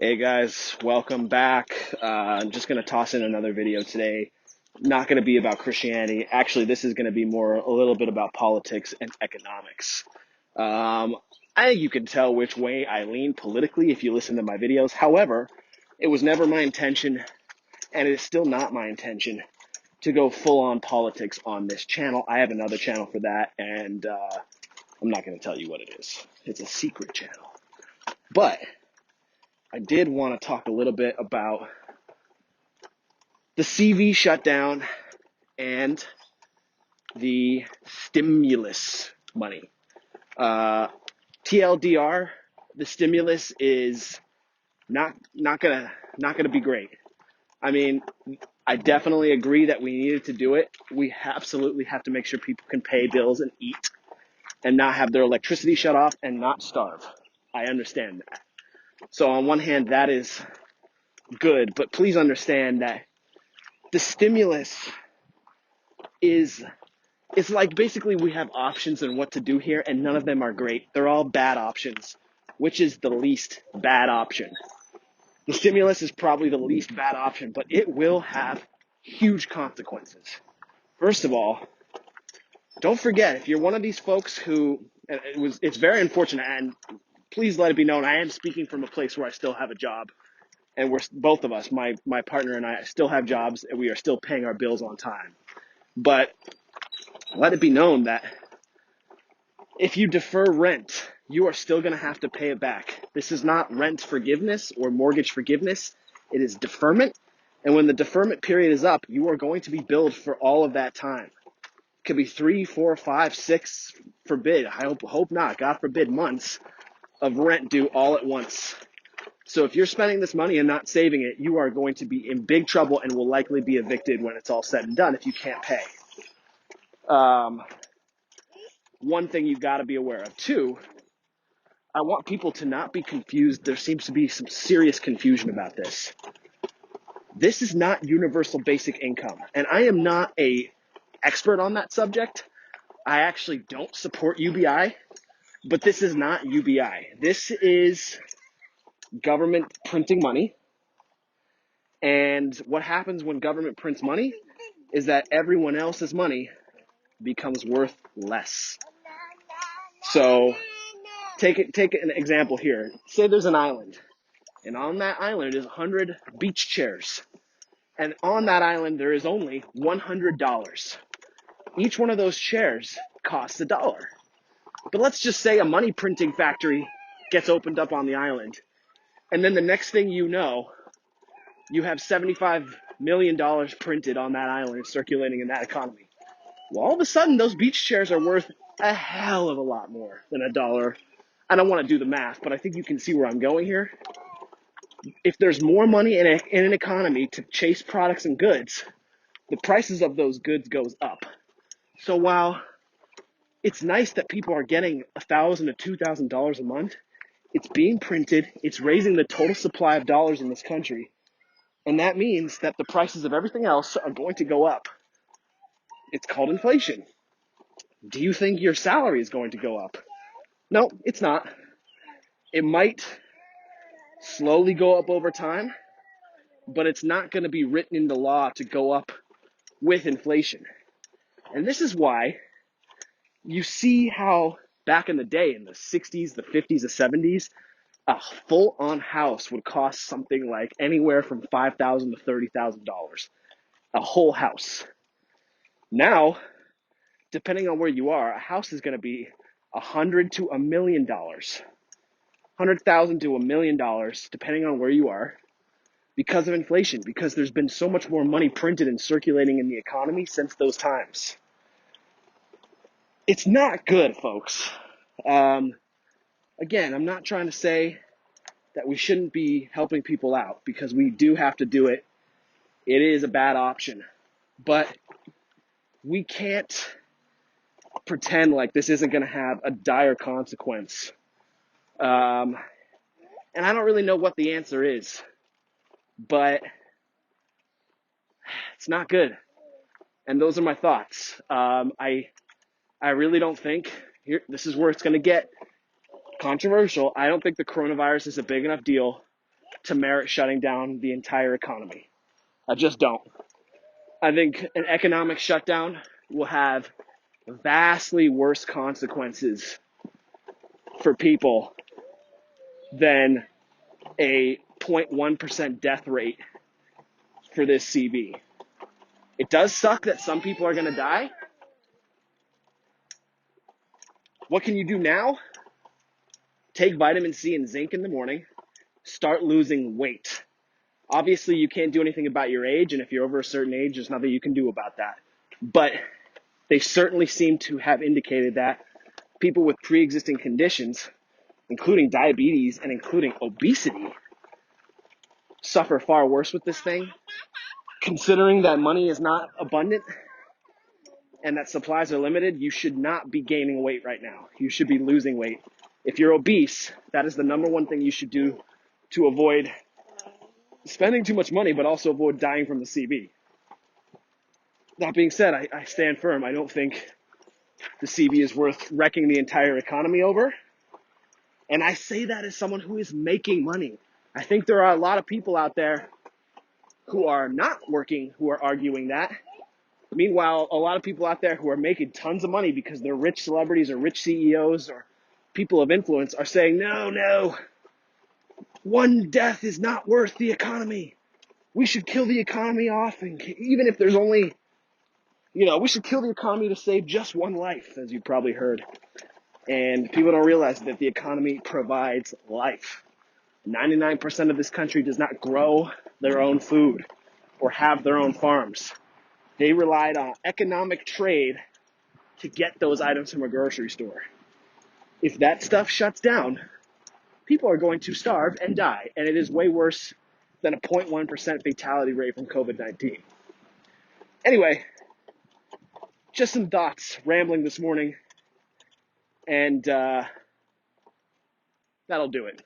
Hey guys, welcome back. I'm just going to toss in another video today. Not going to be about Christianity. Actually, this is going to be a little bit about politics and economics. I think you can tell which way I lean politically if you listen to my videos. However, it was never my intention, and it is still not my intention, to go full-on politics on this channel. I have another channel for that, and I'm not going to tell you what it is. It's a secret channel. But I did want to talk a little bit about the CV shutdown and the stimulus money. TLDR, the stimulus is not gonna be great. I mean, I definitely agree that we needed to do it. We absolutely have to make sure people can pay bills and eat and not have their electricity shut off and not starve. I understand that. So on one hand, that is good, but please understand that the stimulus it's like basically we have options on what to do here, and none of them are great. They're all bad options. Which is the least bad option? The stimulus is probably the least bad option, but it will have huge consequences. First of all, don't forget, if you're one of these folks who, it's very unfortunate, and please let it be known, I am speaking from a place where I still have a job, and we're both of us, my partner and I, still have jobs, and we are still paying our bills on time. But let it be known that if you defer rent, you are still going to have to pay it back. This is not rent forgiveness or mortgage forgiveness. It is deferment. And when the deferment period is up, you are going to be billed for all of that time. It could be 3, 4, 5, 6, forbid, I hope not, God forbid, months of rent due all at once. So if you're spending this money and not saving it, you are going to be in big trouble and will likely be evicted when it's all said and done if you can't pay. One thing you've got to be aware of. Two, I want people to not be confused. There seems to be some serious confusion about this. This is not universal basic income, and I am not an expert on that subject. I actually don't support UBI, but this is not UBI. This is government printing money, and what happens when government prints money is that everyone else's money becomes worth less. So take an example here. Say there's an island, and on that island is 100 beach chairs. And on that island, there is only $100. Each one of those chairs costs $1. But let's just say a money printing factory gets opened up on the island. And then the next thing you know, you have $75 million printed on that island circulating in that economy. Well, all of a sudden, those beach chairs are worth a hell of a lot more than $1. I don't want to do the math, but I think you can see where I'm going here. If there's more money in an economy to chase products and goods, the prices of those goods goes up. So while it's nice that people are getting $1,000 to $2,000 a month, it's being printed, it's raising the total supply of dollars in this country, and that means that the prices of everything else are going to go up. It's called inflation. Do you think your salary is going to go up? No, it's not. It might slowly go up over time, but it's not going to be written into law to go up with inflation. And this is why you see how back in the day, in the 60s, the 50s, the 70s, a full-on house would cost something like anywhere from $5,000 to $30,000. A whole house. Now, depending on where you are, a house is going to be $100,000 to $1 million. $100,000 to $1 million, depending on where you are, because of inflation, because there's been so much more money printed and circulating in the economy since those times. It's not good, folks. Again, I'm not trying to say that we shouldn't be helping people out, because we do have to do it. It is a bad option. But we can't pretend like this isn't going to have a dire consequence. And I don't really know what the answer is, but it's not good. And those are my thoughts. I really don't think, this is where it's going to get controversial. I don't think the coronavirus is a big enough deal to merit shutting down the entire economy. I just don't. I think an economic shutdown will have vastly worse consequences for people than a 0.1% death rate for this CB. It does suck that some people are going to die. What can you do now? Take vitamin C and zinc in the morning. Start losing weight. Obviously, you can't do anything about your age, and if you're over a certain age, there's nothing you can do about that. But they certainly seem to have indicated that people with pre-existing conditions, including diabetes and including obesity, suffer far worse with this thing. Considering that money is not abundant and that supplies are limited, you should not be gaining weight right now. You should be losing weight. If you're obese, that is the number one thing you should do to avoid spending too much money, but also avoid dying from the CB. That being said, I stand firm. I don't think the CB is worth wrecking the entire economy over. And I say that as someone who is making money. I think there are a lot of people out there who are not working who are arguing that. Meanwhile, a lot of people out there who are making tons of money because they're rich celebrities or rich CEOs or people of influence are saying, no, one death is not worth the economy. We should kill the economy off, and even if there's only, we should kill the economy to save just one life, as you probably heard. And people don't realize that the economy provides life. 99% of this country does not grow their own food or have their own farms. They relied on economic trade to get those items from a grocery store. If that stuff shuts down, people are going to starve and die, and it is way worse than a 0.1% fatality rate from COVID-19. Anyway, just some thoughts, rambling this morning, and that'll do it.